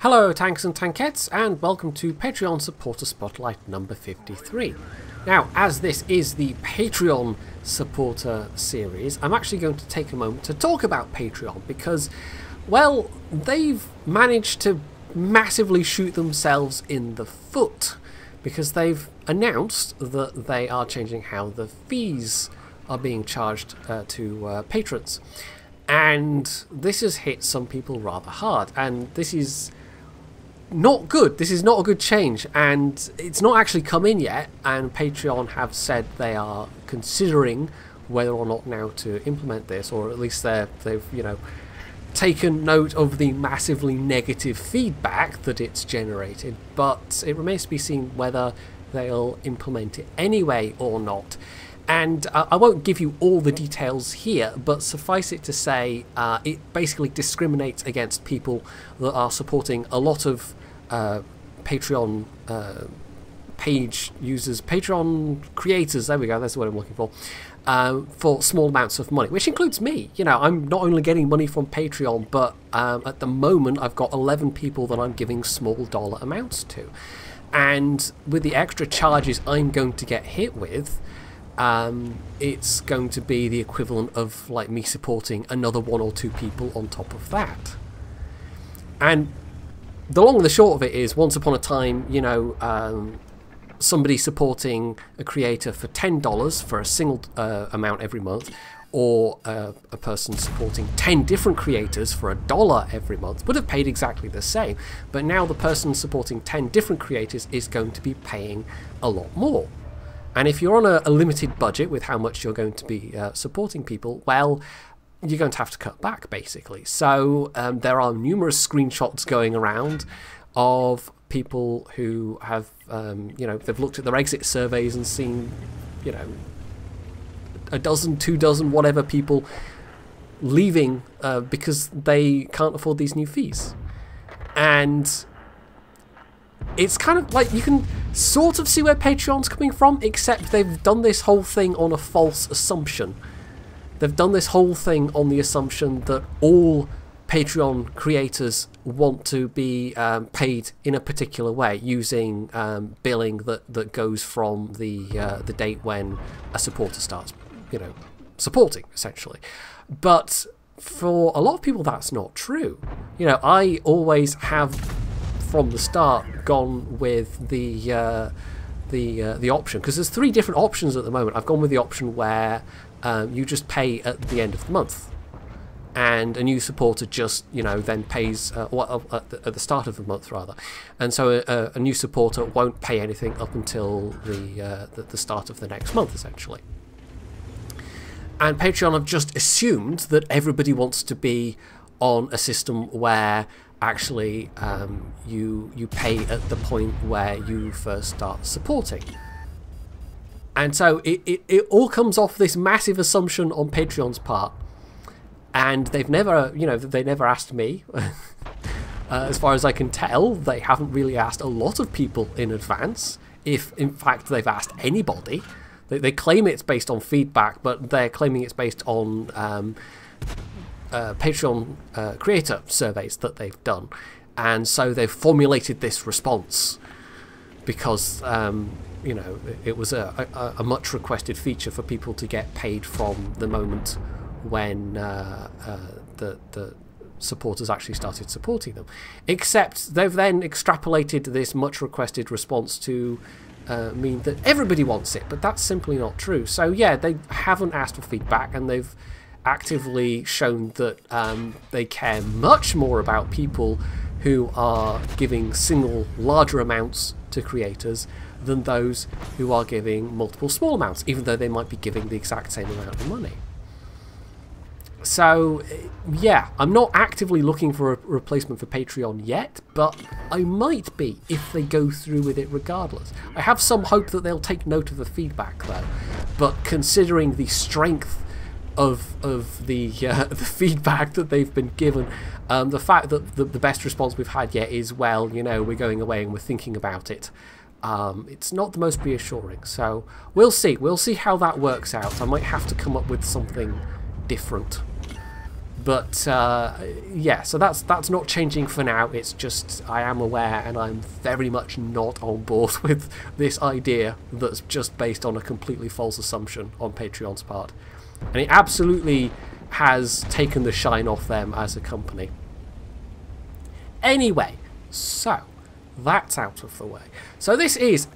Hello tanks and tankettes, and welcome to Patreon Supporter Spotlight number 53. Now, as this is the Patreon supporter series, I'm actually going to take a moment to talk about Patreon because, well, they've managed to massively shoot themselves in the foot because they've announced that they are changing how the fees are being charged to patrons. And this has hit some people rather hard, and this is not good. This is not a good change, and it's not actually come in yet, and Patreon have said they are considering whether or not now to implement this, or at least they've taken note of the massively negative feedback that it's generated, but it remains to be seen whether they'll implement it anyway or not. And I won't give you all the details here, but suffice it to say, it basically discriminates against people that are supporting a lot of Patreon page users, Patreon creators, there we go, that's what I'm looking for small amounts of money, which includes me. You know, I'm not only getting money from Patreon, but at the moment I've got 11 people that I'm giving small dollar amounts to. And with the extra charges I'm going to get hit with, it's going to be the equivalent of like me supporting another 1 or 2 people on top of that. And the long and the short of it is, once upon a time, you know, somebody supporting a creator for $10 for a single amount every month, or a person supporting 10 different creators for $1 every month would have paid exactly the same. But now the person supporting 10 different creators is going to be paying a lot more. And if you're on a limited budget with how much you're going to be supporting people, well, you're going to have to cut back, basically. So there are numerous screenshots going around of people who have, they've looked at their exit surveys and seen, a dozen, 2 dozen, whatever people leaving because they can't afford these new fees. And it's kind of like, you can sort of see where Patreon's coming from, except they've done this whole thing on a false assumption. They've done this whole thing on the assumption that all Patreon creators want to be paid in a particular way, using billing that goes from the date when a supporter starts, supporting, essentially. But for a lot of people, that's not true. I always have, from the start, gone with the option, because there's 3 different options at the moment. I've gone with the option where you just pay at the end of the month, and a new supporter just then pays at the start of the month, rather. And so a new supporter won't pay anything up until the start of the next month, essentially. And Patreon have just assumed that everybody wants to be on a system where actually you pay at the point where you first start supporting. And so it all comes off this massive assumption on Patreon's part, and they've never, they never asked me. As far as I can tell, they haven't really asked a lot of people in advance, if in fact they've asked anybody. They claim it's based on feedback, but they're claiming it's based on Patreon creator surveys that they've done, and so they've formulated this response because it was a much requested feature for people to get paid from the moment when the supporters actually started supporting them. Except they've then extrapolated this much requested response to mean that everybody wants it, but that's simply not true. So yeah, they haven't asked for feedback, and they've actively shown that they care much more about people who are giving single larger amounts to creators than those who are giving multiple small amounts, even though they might be giving the exact same amount of money. So yeah, I'm not actively looking for a replacement for Patreon yet, but I might be if they go through with it regardless. I have some hope that they'll take note of the feedback though, but considering the strength of the feedback that they've been given, the fact that the best response we've had yet is, well, we're going away and we're thinking about it, it's not the most reassuring. So we'll see how that works out. I might have to come up with something different. But yeah, so that's not changing for now. It's just I am aware, and I'm very much not on board with this idea that's just based on a completely false assumption on Patreon's part, and it absolutely has taken the shine off them as a company. Anyway, so that's out of the way. So this is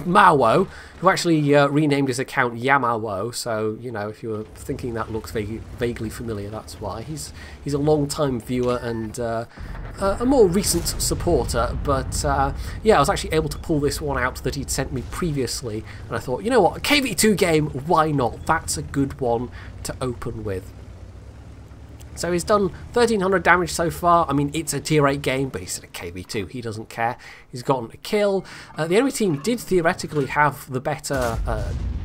Mawo, who actually renamed his account Yamawo. So, you know, if you were thinking that looks vaguely familiar, that's why. He's a long-time viewer and a more recent supporter. But yeah, I was actually able to pull this one out that he'd sent me previously, and I thought, you know what, a KV2 game, why not? That's a good one to open with. So he's done 1300 damage so far. I mean, it's a tier 8 game, but he's at a KV2. He doesn't care. He's gotten a kill. The enemy team did theoretically have the better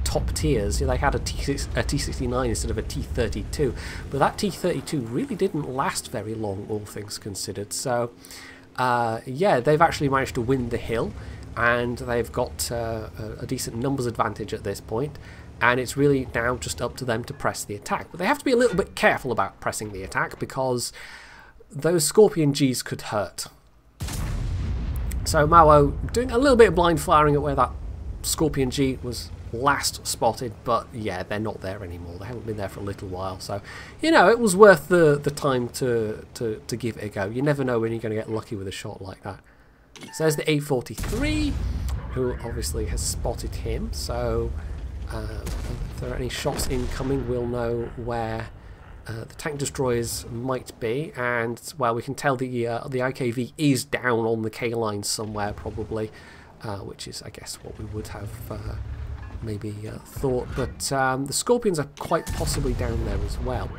top tiers. They had a T69 instead of a T32. But that T32 really didn't last very long, all things considered. So, yeah, they've actually managed to win the hill. And they've got a decent numbers advantage at this point. And it's really now just up to them to press the attack. But they have to be a little bit careful about pressing the attack because those Scorpion Gs could hurt. So Mawo doing a little bit of blind firing at where that Scorpion G was last spotted, but yeah, they're not there anymore. They haven't been there for a little while. So, you know, it was worth the time to give it a go. You never know when you're going to get lucky with a shot like that. So there's the A43, who obviously has spotted him. So if there are any shots incoming, we'll know where the tank destroyers might be, and well, we can tell the IKV is down on the K line somewhere probably, which is, I guess, what we would have maybe thought. But the Scorpions are quite possibly down there as well.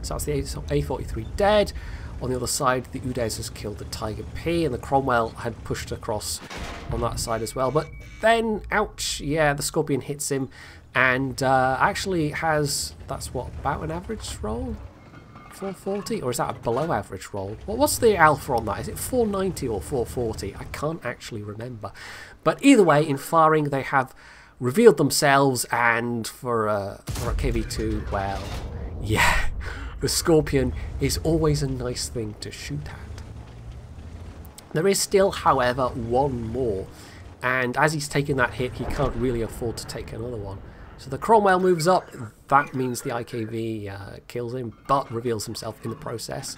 So that's the A43 dead. On the other side, the Udes has killed the Tiger P, and the Cromwell had pushed across on that side as well. But then, ouch, yeah, the Scorpion hits him, and actually has, that's what, about an average roll? 440? Or is that a below average roll? What's the alpha on that? Is it 490 or 440? I can't actually remember. But either way, in firing, they have revealed themselves, and for a KV2, well, yeah. The Scorpion is always a nice thing to shoot at. There is still, however, one more, and as he's taken that hit, he can't really afford to take another one. So the Cromwell moves up. That means the IKV kills him, but reveals himself in the process.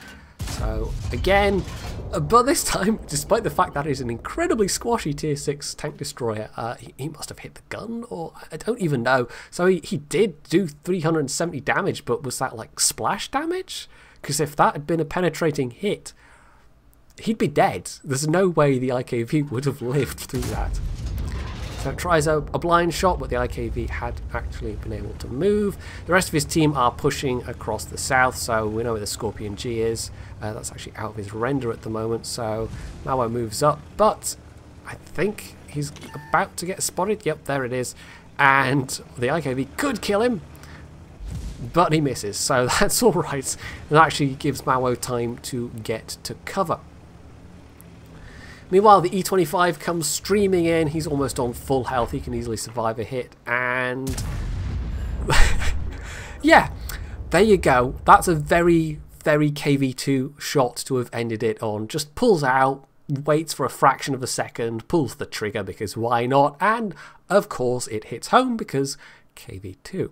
So again, but this time, despite the fact that it is an incredibly squashy tier 6 tank destroyer, he must have hit the gun, or I don't even know. So he did do 370 damage, but was that like splash damage? Because if that had been a penetrating hit, he'd be dead. There's no way the IKV would have lived through that. So it tries a blind shot, but the IKV had actually been able to move. The rest of his team are pushing across the south, so we know where the Scorpion G is. That's actually out of his render at the moment, so Mawo moves up, but I think he's about to get spotted. Yep, there it is. And the IKV could kill him, but he misses, so that's all right. And that actually gives Mawo time to get to cover. Meanwhile, the E25 comes streaming in. He's almost on full health. He can easily survive a hit. And yeah, there you go. That's a very, very KV2 shot to have ended it on. Just pulls out, waits for a fraction of a second, pulls the trigger because why not? And of course, it hits home because KV2.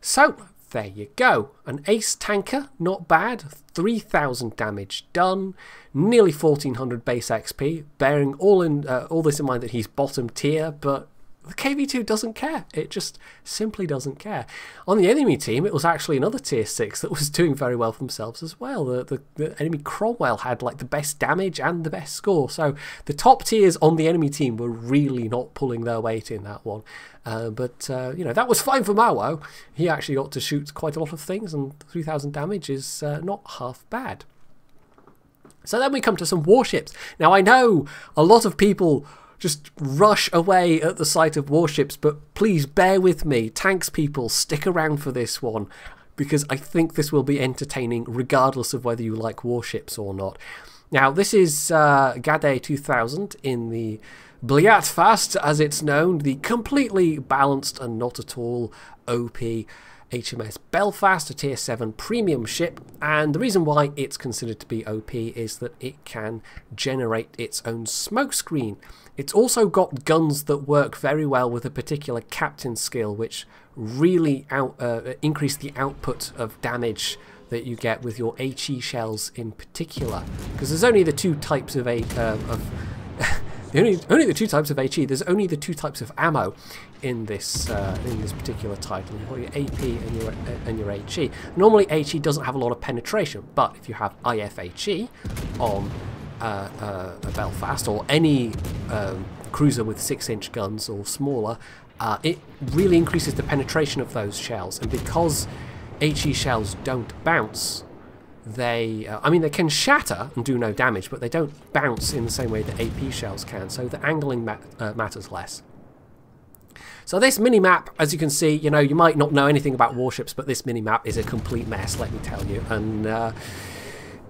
So there you go. An ace tanker, not bad. 3,000 damage done. Nearly 1,400 base XP. Bearing all this in mind that he's bottom tier, but the KV2 doesn't care. It just simply doesn't care. On the enemy team, it was actually another tier 6 that was doing very well for themselves as well. The enemy Cromwell had like the best damage and the best score. So the top tiers on the enemy team were really not pulling their weight in that one. But you know, that was fine for Mawo. He actually got to shoot quite a lot of things, and 3,000 damage is not half bad. So then we come to some warships. Now I know a lot of people just rush away at the sight of warships, but please bear with me. Tanks people, stick around for this one, because I think this will be entertaining regardless of whether you like warships or not. Now this is Gade 2000 in the Bliatfast, as it's known, the completely balanced and not at all OP HMS Belfast, a tier 7 premium ship, and the reason why it's considered to be OP is that it can generate its own smokescreen. It's also got guns that work very well with a particular captain skill, which really increase the output of damage that you get with your HE shells in particular, because there's only the two types of only the two types of HE. There's only the two types of ammo in this particular title. You've got your AP and your HE. Normally HE doesn't have a lot of penetration, but if you have IFHE on a Belfast or any cruiser with 6-inch guns or smaller, it really increases the penetration of those shells. And because HE shells don't bounce, they can shatter and do no damage, but they don't bounce in the same way that AP shells can, so the angling matters less. So this mini-map, as you can see, you might not know anything about warships, but this mini-map is a complete mess, let me tell you. And,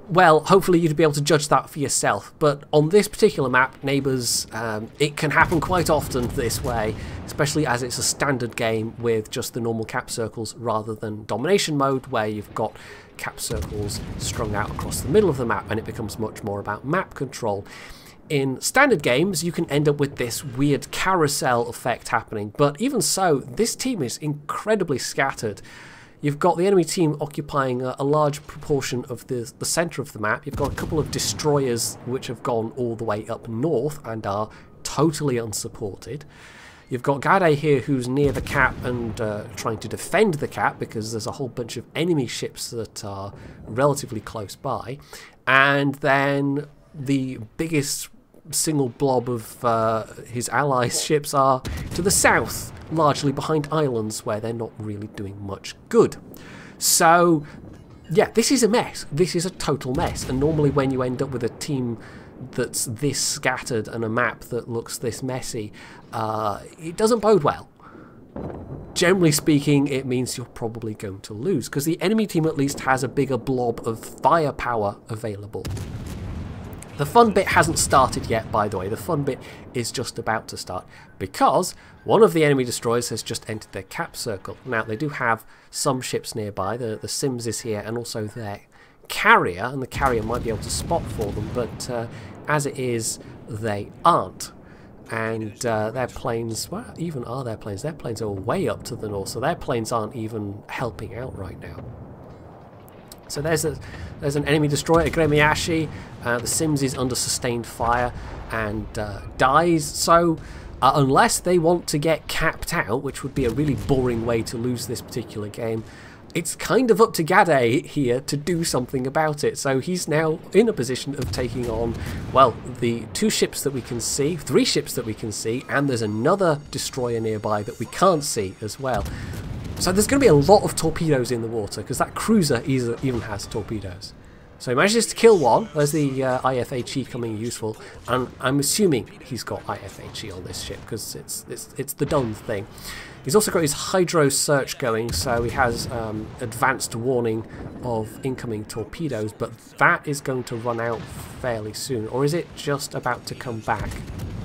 well, hopefully you'd be able to judge that for yourself. But on this particular map, Neighbours, it can happen quite often this way, especially as it's a standard game with just the normal cap circles rather than domination mode, where you've got cap circles strung out across the middle of the map, and it becomes much more about map control. In standard games, you can end up with this weird carousel effect happening, but even so, this team is incredibly scattered. You've got the enemy team occupying a large proportion of the centre of the map. You've got a couple of destroyers which have gone all the way up north and are totally unsupported. You've got Gade here who's near the cap and trying to defend the cap because there's a whole bunch of enemy ships that are relatively close by. And then the biggest single blob of his allies' ships are to the south, largely behind islands where they're not really doing much good. So yeah, this is a mess. This is a total mess, and normally when you end up with a team that's this scattered and a map that looks this messy, it doesn't bode well. Generally speaking, it means you're probably going to lose, because the enemy team at least has a bigger blob of firepower available. The fun bit hasn't started yet, by the way. The fun bit is just about to start, because one of the enemy destroyers has just entered their cap circle. Now, they do have some ships nearby. The Sims is here, and also their carrier, and the carrier might be able to spot for them, but as it is, they aren't. And their planes, well, even are their planes? Their planes are way up to the north, so their planes aren't even helping out right now. So there's an enemy destroyer, Gremiashi. The Sims is under sustained fire and dies. So unless they want to get capped out, which would be a really boring way to lose this particular game, it's kind of up to Gade here to do something about it. So he's now in a position of taking on, well, the 2 ships that we can see, 3 ships that we can see, and there's another destroyer nearby that we can't see as well. So there's going to be a lot of torpedoes in the water, because that cruiser even has torpedoes. So he manages to kill one. There's the IFHE coming useful, and I'm assuming he's got IFHE on this ship, because it's the done thing. He's also got his hydro search going, so he has advanced warning of incoming torpedoes, but that is going to run out fairly soon. Or is it just about to come back?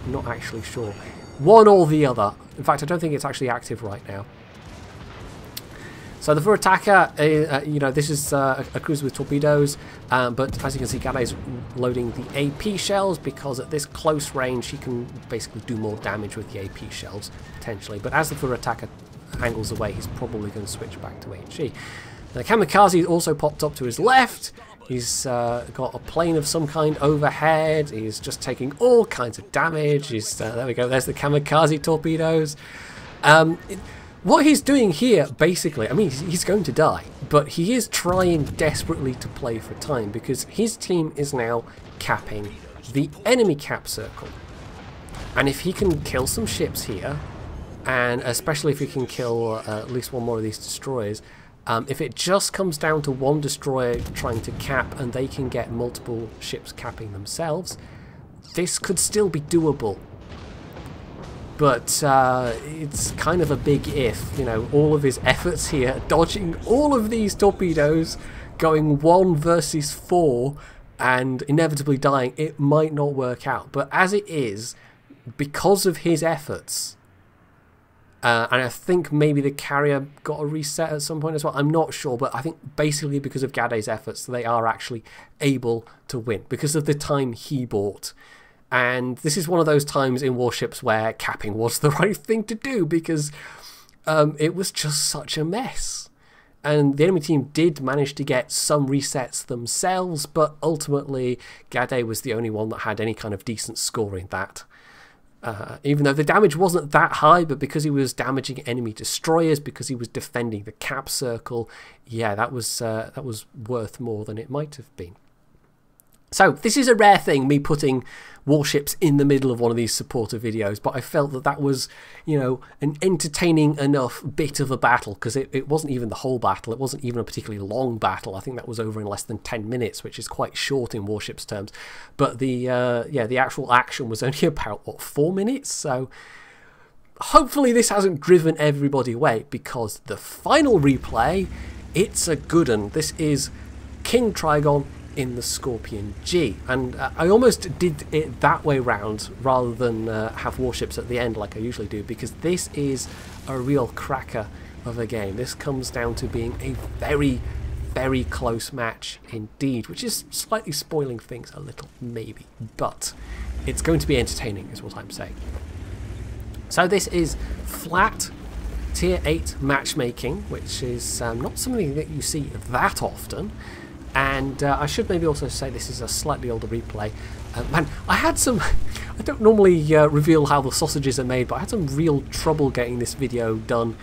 I'm not actually sure. One or the other. In fact, I don't think it's actually active right now. So the Furattaka, this is a cruiser with torpedoes, but as you can see, Gade's loading the AP shells, because at this close range he can basically do more damage with the AP shells, potentially. But as the Furattaka angles away, he's probably going to switch back to HE. The Kamikaze also popped up to his left. He's got a plane of some kind overhead. He's just taking all kinds of damage. There we go, there's the Kamikaze torpedoes. What he's doing here, basically, I mean, he's going to die, but he is trying desperately to play for time, because his team is now capping the enemy cap circle. And if he can kill some ships here, and especially if he can kill at least one more of these destroyers, if it just comes down to one destroyer trying to cap and they can get multiple ships capping themselves, this could still be doable. But it's kind of a big if, all of his efforts here, dodging all of these torpedoes, going 1 versus 4, and inevitably dying, it might not work out. But as it is, because of his efforts, And I think maybe the carrier got a reset at some point as well. I'm not sure, but I think basically because of Gaday's efforts, they are actually able to win because of the time he bought. And this is one of those times in Warships where capping was the right thing to do because it was just such a mess. And the enemy team did manage to get some resets themselves, but ultimately Gaday was the only one that had any kind of decent score in that. Even though the damage wasn't that high, but because he was damaging enemy destroyers, because he was defending the cap circle, yeah, that was worth more than it might have been. So this is a rare thing, me putting warships in the middle of one of these supporter videos, but I felt that that was, you know, an entertaining enough bit of a battle, because it wasn't even the whole battle, it wasn't even a particularly long battle. I think that was over in less than 10 minutes, which is quite short in warships terms. But the yeah, the actual action was only about, what, 4 minutes? So hopefully this hasn't driven everybody away, because the final replay, it's a good one. This is King Trigon in the Scorpion G, and I almost did it that way round rather than have warships at the end like I usually do, because this is a real cracker of a game. This comes down to being a very, very close match indeed, which is slightly spoiling things a little maybe, but it's going to be entertaining is what I'm saying. So this is flat tier 8 matchmaking, which is not something that you see that often. And I should maybe also say this is a slightly older replay. Man, I had some... I don't normally reveal how the sausages are made, but I had some real trouble getting this video done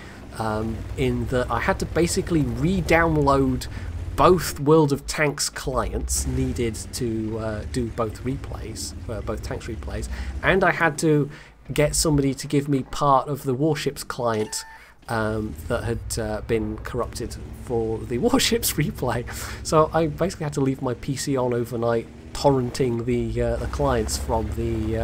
in that I had to basically re-download both World of Tanks clients needed to do both replays, both Tanks replays, and I had to get somebody to give me part of the Warships client that had been corrupted for the Warships replay. So I basically had to leave my PC on overnight, torrenting the clients from the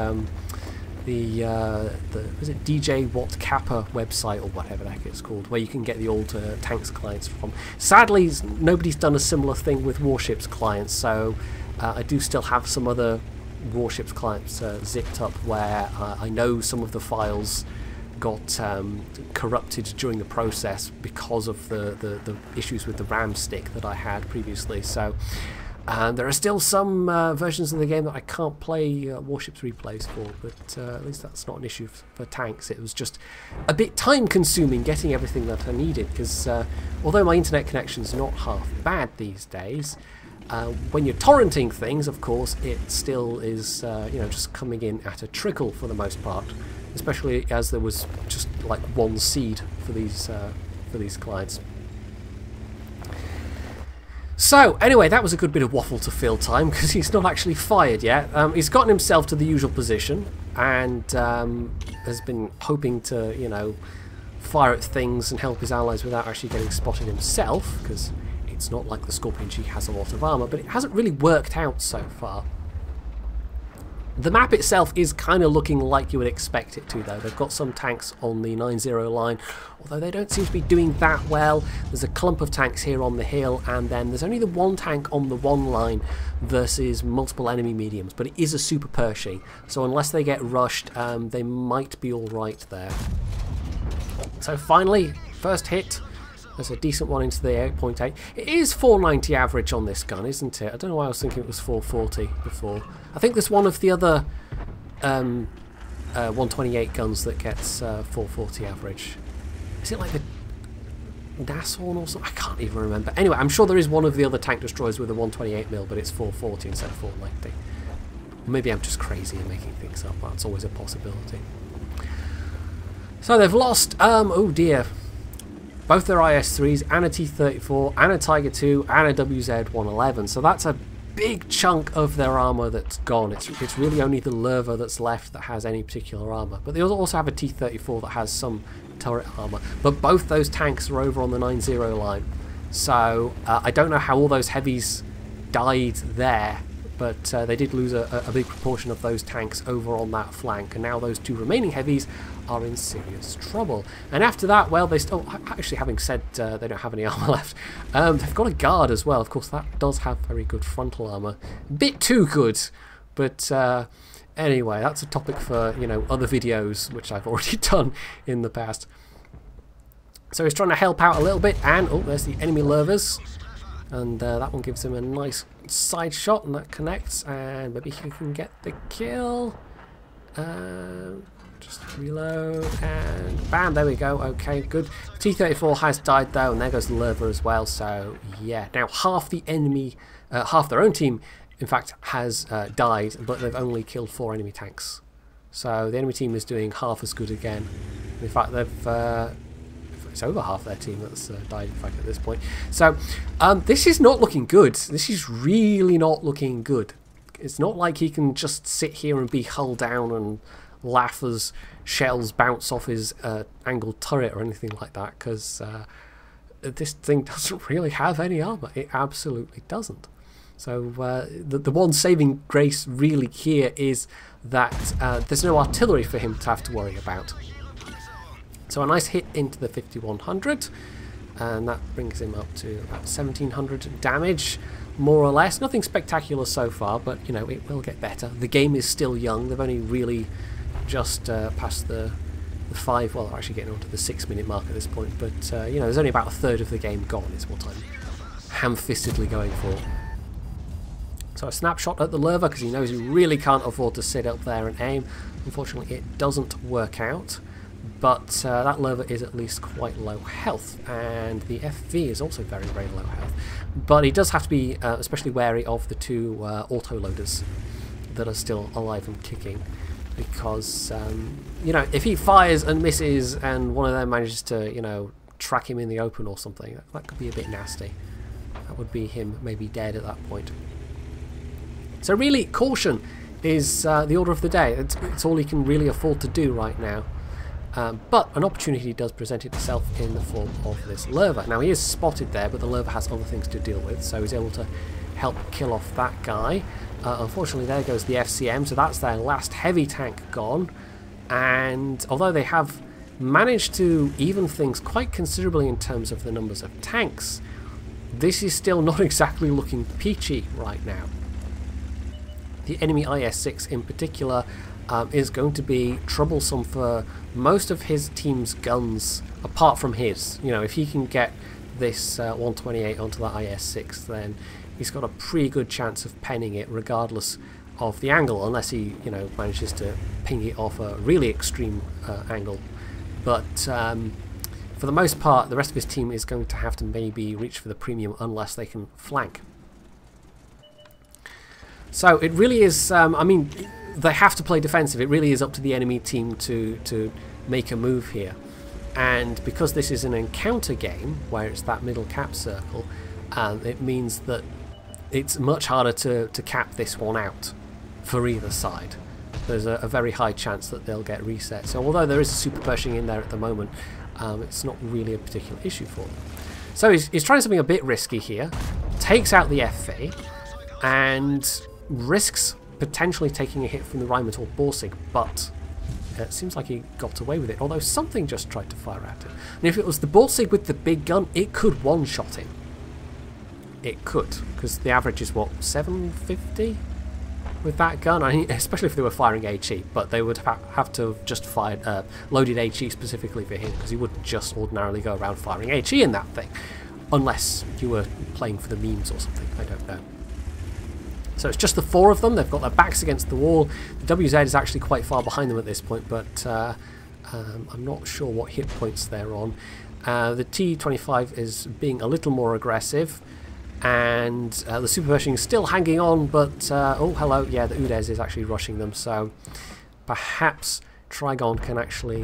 was it DJ Watt Kappa website or whatever the heck it's called, where you can get the old Tanks clients from. Sadly, nobody's done a similar thing with Warships clients, so I do still have some other Warships clients zipped up where I know some of the files got corrupted during the process because of the issues with the RAM stick that I had previously. So there are still some versions of the game that I can't play Warships replays for, but at least that's not an issue for Tanks. It was just a bit time consuming getting everything that I needed, because although my internet connection's not half bad these days, when you're torrenting things, of course, it still is you know, just coming in at a trickle for the most part, especially as there was just like one seed for these clients. So anyway, that was a good bit of waffle to fill time, because he's not actually fired yet. He's gotten himself to the usual position and has been hoping to, you know, fire at things and help his allies without actually getting spotted himself, because it's not like the Scorpion G has a lot of armor, but it hasn't really worked out so far. The map itself is kind of looking like you would expect it to, though. They've got some tanks on the 9-0 line, although they don't seem to be doing that well. There's a clump of tanks here on the hill, and then there's only the one tank on the 1 line versus multiple enemy mediums, but it is a super Pershing, so unless they get rushed, they might be alright there. So finally, first hit. There's a decent one into the 8.8. It is 490 average on this gun, isn't it? I don't know why I was thinking it was 440 before. I think there's one of the other 128 guns that gets 440 average. Is it like the Nashorn or something? I can't even remember. Anyway, I'm sure there is one of the other tank destroyers with a 128mm, but it's 440 instead of 490. Maybe I'm just crazy and making things up. That's always a possibility. So they've lost, oh dear, both their IS-3s and a T-34 and a Tiger II and a WZ-111. So that's a big chunk of their armour that's gone. It's really only the Lerva that's left that has any particular armour. But they also have a T-34 that has some turret armour. But both those tanks are over on the 9-0 line. So I don't know how all those heavies died there, but they did lose a big proportion of those tanks over on that flank. And now those 2 remaining heavies are in serious trouble. And after that, well, they still, actually having said they don't have any armour left, they've got a guard as well. Of course, that does have very good frontal armour. A bit too good, but Anyway, that's a topic for, you know, other videos, which I've already done in the past. So he's trying to help out a little bit, and oh, there's the enemy lurvers, and that one gives him a nice side shot, and that connects, and maybe he can get the kill. Just reload, and bam, there we go. Okay, good. T-34 has died though, and there goes the lurver as well. So yeah, now half the enemy, half their own team, in fact, has died, but they've only killed 4 enemy tanks. So the enemy team is doing half as good again. In fact, they've it's over half their team that's died, in fact, at this point. So this is not looking good. This is really not looking good. It's not like he can just sit here and be hull down and laugh as shells bounce off his angled turret or anything like that, because this thing doesn't really have any armor. It absolutely doesn't. So the one saving grace really here is that there's no artillery for him to have to worry about. So a nice hit into the 5100, and that brings him up to about 1700 damage, more or less. Nothing spectacular so far, but you know, it will get better. The game is still young. They've only really just passed the 5, well, actually getting on to the 6-minute mark at this point, but you know, there's only about a third of the game gone is what I'm ham-fistedly going for. So a snapshot at the lurver, because he knows he really can't afford to sit up there and aim. Unfortunately, it doesn't work out, but that lurver is at least quite low health, and the FV is also very, very low health. But he does have to be especially wary of the 2 auto-loaders that are still alive and kicking, because you know, if he fires and misses and one of them manages to, you know, track him in the open or something, that could be a bit nasty. That would be him maybe dead at that point. So really, caution is the order of the day. It's all he can really afford to do right now. But an opportunity does present itself in the form of this lurver. Now he is spotted there, but the lurver has other things to deal with, so he's able to help kill off that guy. Unfortunately, there goes the FCM, so that's their last heavy tank gone. And although they have managed to even things quite considerably in terms of the numbers of tanks, this is still not exactly looking peachy right now. The enemy IS-6 in particular is going to be troublesome for most of his team's guns, apart from his. You know, if he can get this 128 onto the IS-6, then he's got a pretty good chance of penning it regardless of the angle, unless he, you know, manages to ping it off a really extreme angle. But for the most part, the rest of his team is going to have to maybe reach for the premium unless they can flank. So it really is, I mean, they have to play defensive. It really is up to the enemy team to make a move here. And because this is an encounter game, where it's that middle cap circle, it means that it's much harder to cap this one out for either side. There's a very high chance that they'll get reset. So although there is a super Pershing in there at the moment, it's not really a particular issue for them. So he's trying something a bit risky here. Takes out the FV, and risks potentially taking a hit from the Rheinmetall or Borsig, but it seems like he got away with it, although something just tried to fire at him. And if it was the Borsig with the big gun, it could one-shot him. It could, because the average is, what, 750 with that gun? I mean, especially if they were firing HE, but they would have to have just fired, loaded HE specifically for him, because he wouldn't just ordinarily go around firing HE in that thing, unless you were playing for the memes or something, I don't know. So it's just the 4 of them. They've got their backs against the wall. The WZ is actually quite far behind them at this point, but I'm not sure what hit points they're on. The T-25 is being a little more aggressive, and the Super Pershing is still hanging on, but oh, hello, yeah, the Udez is actually rushing them, so perhaps Trigon can actually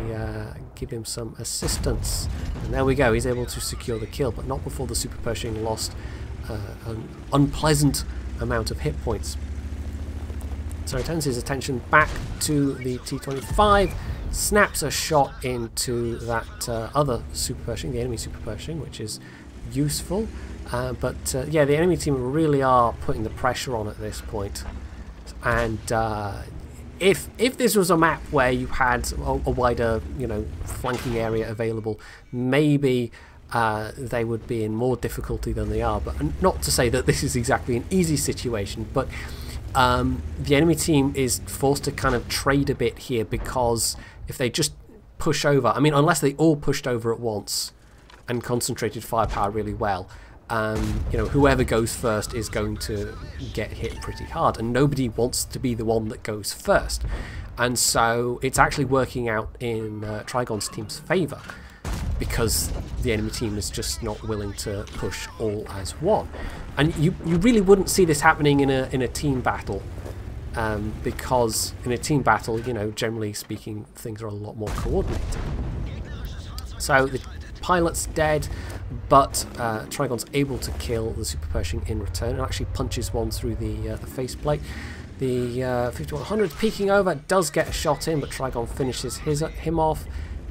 give him some assistance. And there we go, he's able to secure the kill, but not before the Super Pershing lost an unpleasant amount of hit points. So he turns his attention back to the T-25, snaps a shot into that other Super Pershing, the enemy Super Pershing, which is useful. But yeah, the enemy team really are putting the pressure on at this point. And if this was a map where you had a wider, you know, flanking area available, maybe they would be in more difficulty than they are. But not to say that this is exactly an easy situation, but the enemy team is forced to kind of trade a bit here, because if they just push over, I mean, unless they all pushed over at once and concentrated firepower really well, you know, whoever goes first is going to get hit pretty hard, and nobody wants to be the one that goes first. And so it's actually working out in Trigon's team's favour, because the enemy team is just not willing to push all as one. And you really wouldn't see this happening in a team battle, because in a team battle, you know, generally speaking, things are a lot more coordinated. So the pilot's dead, but Trigon's able to kill the Super Pershing in return, and actually punches one through the faceplate. The 5100 peeking over does get a shot in, but Trigon finishes him off.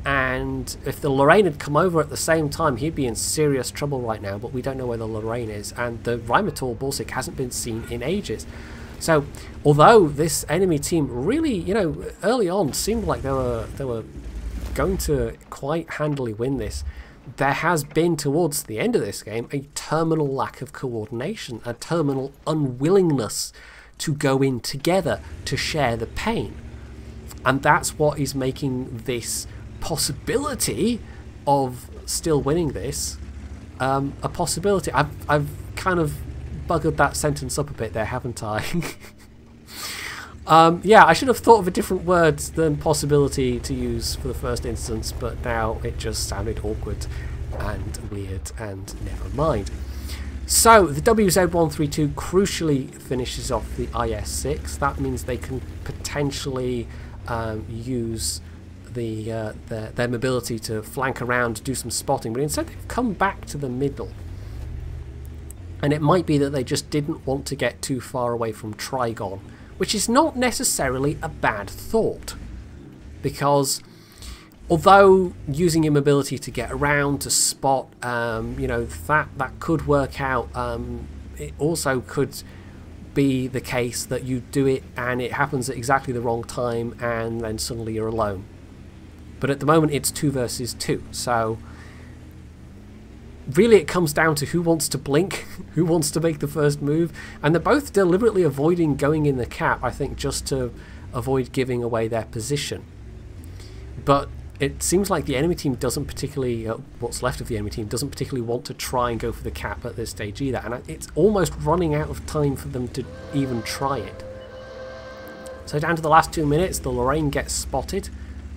And if the Lorraine had come over at the same time, he'd be in serious trouble right now, but we don't know where the Lorraine is, and the Rheinmetall Borsig hasn't been seen in ages. So, although this enemy team really, you know, early on seemed like they were going to quite handily win this, there has been, towards the end of this game, a terminal lack of coordination, a terminal unwillingness to go in together to share the pain. And that's what is making this possibility of still winning this a possibility. I've kind of buggered that sentence up a bit there, haven't I? Yeah, I should have thought of a different word than possibility to use for the first instance, but now it just sounded awkward and weird, and never mind. So the WZ-132 crucially finishes off the IS-6. That means they can potentially use their mobility to flank around, do some spotting, but instead they've come back to the middle. And it might be that they just didn't want to get too far away from Trigon, which is not necessarily a bad thought, because although using your mobility to get around, to spot, you know, that could work out, it also could be the case that you do it and it happens at exactly the wrong time, and then suddenly you're alone. But at the moment it's 2 versus 2, so really it comes down to who wants to blink, who wants to make the first move, and they're both deliberately avoiding going in the cap, I think, just to avoid giving away their position. But it seems like the enemy team doesn't particularly, what's left of the enemy team, doesn't particularly want to try and go for the cap at this stage either, and it's almost running out of time for them to even try it. So down to the last 2 minutes, the Lorraine gets spotted.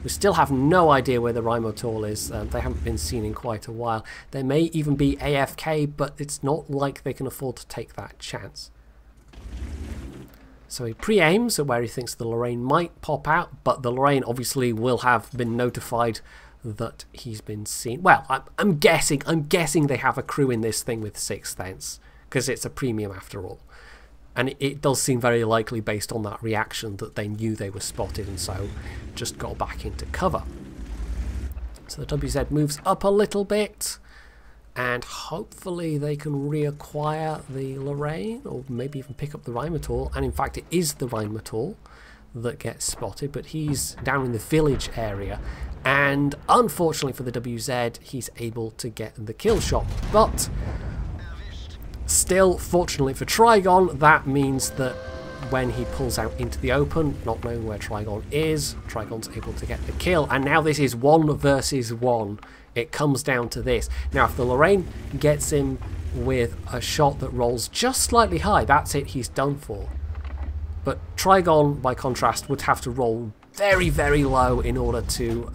We still have no idea where the Rheinmetall is. They haven't been seen in quite a while. They may even be AFK, but it's not like they can afford to take that chance. So he pre-aims at where he thinks the Lorraine might pop out, but the Lorraine obviously will have been notified that he's been seen. Well, I'm guessing they have a crew in this thing with 6th Sense, because it's a premium after all. And it does seem very likely, based on that reaction, that they knew they were spotted and so just got back into cover. So the WZ moves up a little bit, and hopefully they can reacquire the Lorraine, or maybe even pick up the Rheinmetall. And in fact it is the Rheinmetall that gets spotted, but he's down in the village area, and unfortunately for the WZ he's able to get the kill shot. But still, fortunately for Trigon, that means that when he pulls out into the open, not knowing where Trigon is, Trigon's able to get the kill. And now this is 1 versus 1. It comes down to this. Now, if the Lorraine gets him with a shot that rolls just slightly high, that's it, he's done for. But Trigon, by contrast, would have to roll very, very low in order to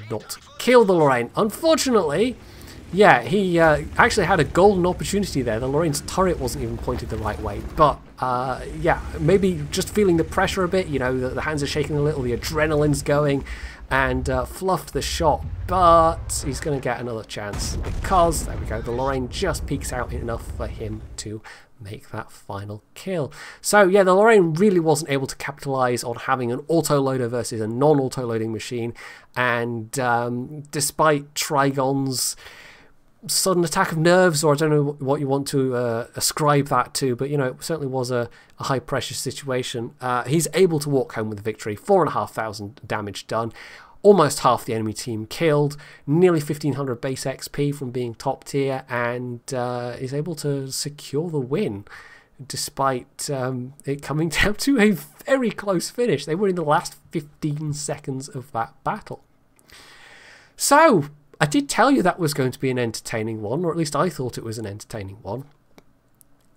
not kill the Lorraine. Unfortunately, yeah, he actually had a golden opportunity there. The Lorraine's turret wasn't even pointed the right way. But, yeah, maybe just feeling the pressure a bit, you know, the hands are shaking a little, the adrenaline's going, and fluffed the shot. But he's going to get another chance because, there we go, the Lorraine just peeks out enough for him to make that final kill. So, yeah, the Lorraine really wasn't able to capitalize on having an autoloader versus a non-autoloading machine. And despite Trigon's sudden attack of nerves, or I don't know what you want to ascribe that to, but you know, it certainly was a high pressure situation. He's able to walk home with the victory. 4,500 damage done. almost half the enemy team killed, nearly 1500 base XP from being top tier, and is able to secure the win despite it coming down to a very close finish. They were in the last 15 seconds of that battle. So, I did tell you that was going to be an entertaining one, or at least I thought it was an entertaining one.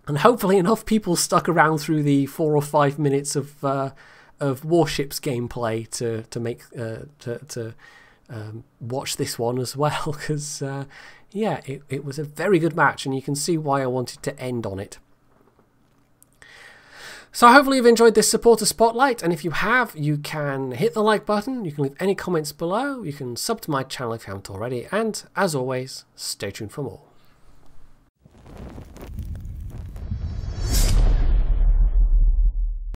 And hopefully enough people stuck around through the 4 or 5 minutes of Warships gameplay to watch this one as well, because yeah, it was a very good match, and you can see why I wanted to end on it. So hopefully you've enjoyed this supporter spotlight, and if you have, you can hit the like button, you can leave any comments below, you can sub to my channel if you haven't already, and as always, stay tuned for more.